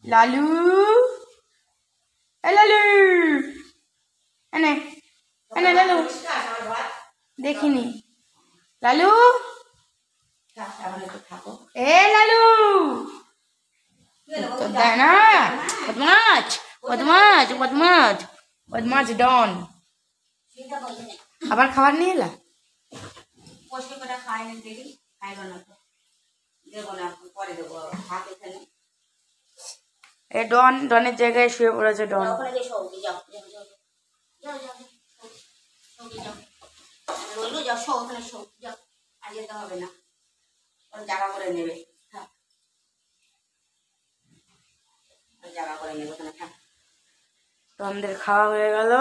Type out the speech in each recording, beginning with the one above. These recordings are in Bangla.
লালু লালু এনে এনে লালু দেখিনি লালু এ লালু তো দেয় না বদমাছ বদমাছ বদমাছ বদমাছ ডন আবার খাবার নিয়ে এলা এ ডন ডনের জায়গায় শুয়ে পড়েছে ডন জায়গা করে নেবে ডনদের খাওয়া হয়ে গেল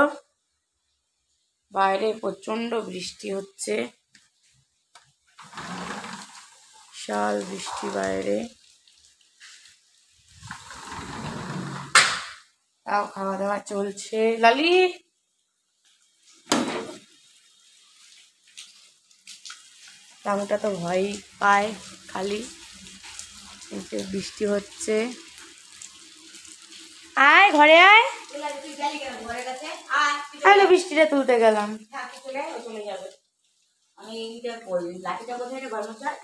বাইরে প্রচন্ড বৃষ্টি হচ্ছে বিশাল বৃষ্টি বাইরে তাও খাওয়া দাওয়া চলছে লালি রামুটা তো ভয় পায় খালি কিন্তু বৃষ্টি হচ্ছে আয় ঘরে আয় আয় বৃষ্টিটা তুলতে গেলাম আমি লাঠিটা কোথায় গরম চাই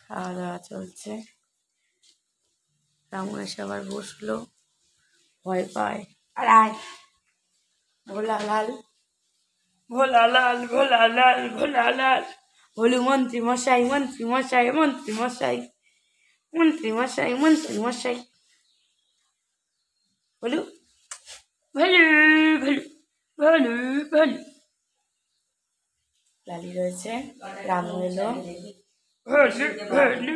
খাওয়া দাওয়া চলছে রামু এসে আবার বসলো ভয় পায় আর আয় ভোলা লাল ভোলা লাল ভোলা লাল ভোলা লাল বলু মন্ত্রী মশাই মন্ত্রী মশাই মন্ত্রী মশাই মন্ত্রী মশাই মন্ত্রী মশাই বলু ভালু ভালু ভালু ভালু লালি রয়েছে রামু এলো ভালু ভালু